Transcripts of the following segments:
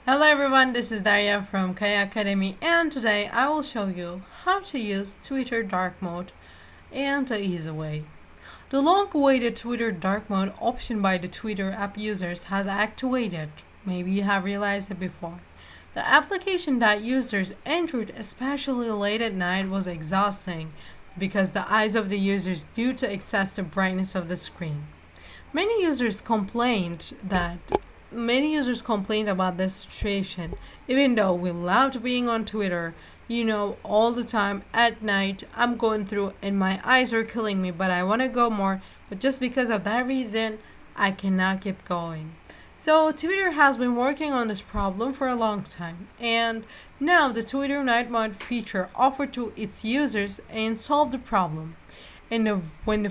Hello everyone, this is Daria from Kaya Academy, and today I will show you how to use Twitter dark mode and the easy way. The long-awaited Twitter dark mode option by the Twitter app users has activated. Maybe you have realized it before. The application that users entered, especially late at night, was exhausting because the eyes of the users due to excessive brightness of the screen. Many users complained that Many users complained about this situation. Even though we loved being on Twitter, all the time at night, I'm going through and my eyes are killing me, but I want to go more. But just because of that reason, I cannot keep going. So, Twitter has been working on this problem for a long time, and now the Twitter Night Mode feature offered to its users and solved the problem. When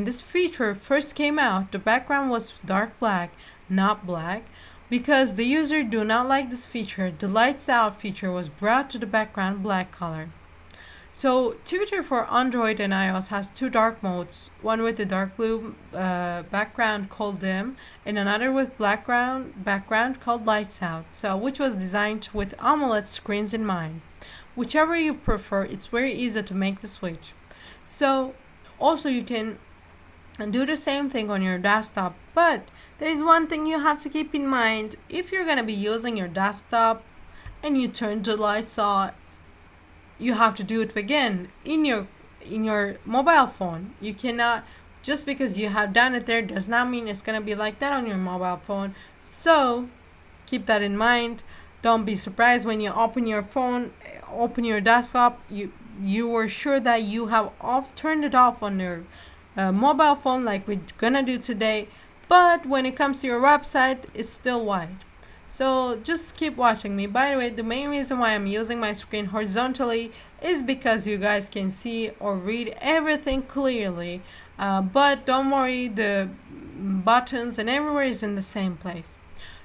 this feature first came out, the background was dark black, not black. Because the user do not like this feature, the lights out feature was brought to the background black color. So Twitter for Android and iOS has two dark modes, one with the dark blue background called dim, and another with background called lights out. So which was designed with AMOLED screens in mind. Whichever you prefer, it's very easy to make the switch. So also you can do the same thing on your desktop, but there is one thing you have to keep in mind. If you're going to be using your desktop and you turn the lights on, you have to do it again in your mobile phone. You cannot, just because you have done it there does not mean it's going to be like that on your mobile phone. So keep that in mind. Don't be surprised when you open your phone, open your desktop, you were sure that you have turned it off on your mobile phone like we're gonna do today, but when it comes to your website, it's still white. So just keep watching me. By the way, the main reason why I'm using my screen horizontally is because you guys can see or read everything clearly. But don't worry, the buttons and everywhere is in the same place.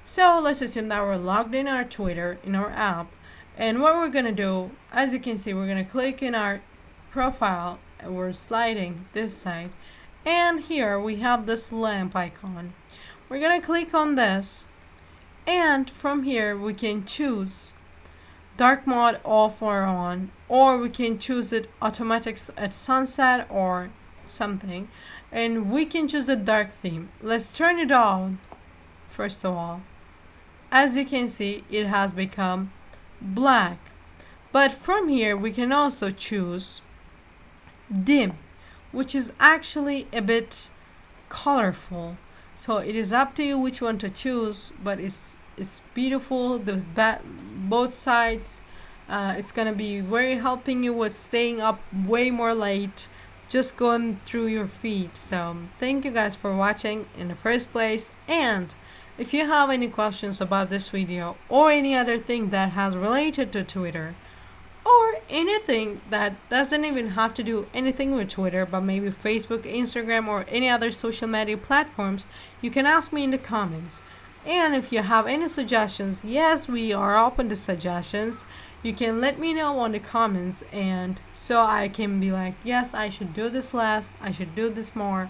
So let's assume that we're logged in our Twitter, in our app. And what we're gonna do, as you can see, we're gonna click in our profile and we're sliding this side. And here we have this lamp icon. We're gonna click on this, and from here we can choose dark mode off or on, or we can choose it automatic at sunset or something, and we can choose the dark theme. Let's turn it on first of all. As you can see, it has become black, but from here we can also choose dim, which is actually a bit colorful. So it is up to you which one to choose, but it's beautiful. Both sides. It's gonna be very helping you with staying up way more late, just going through your feed. So thank you guys for watching in the first place, and if you have any questions about this video or any other thing that has related to Twitter, or anything that doesn't even have to do anything with Twitter, but maybe Facebook, Instagram, or any other social media platforms, you can ask me in the comments. And if you have any suggestions, yes, we are open to suggestions. You can let me know on the comments, and so I can be like, yes, I should do this less, I should do this more.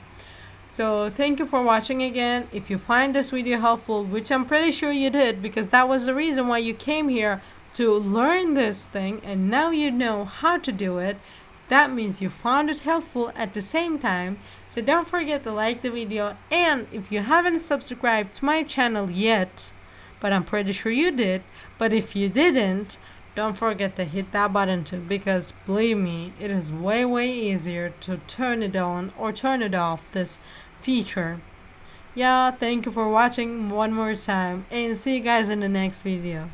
So thank you for watching again. If you find this video helpful, which I'm pretty sure you did, because that was the reason why you came here to learn this thing, and now you know how to do it, that means you found it helpful at the same time. So don't forget to like the video, and if you haven't subscribed to my channel yet, but I'm pretty sure you did, but if you didn't, don't forget to hit that button too, because believe me, it is way easier to turn it on or turn it off, this feature. Yeah, thank you for watching one more time, and see you guys in the next video.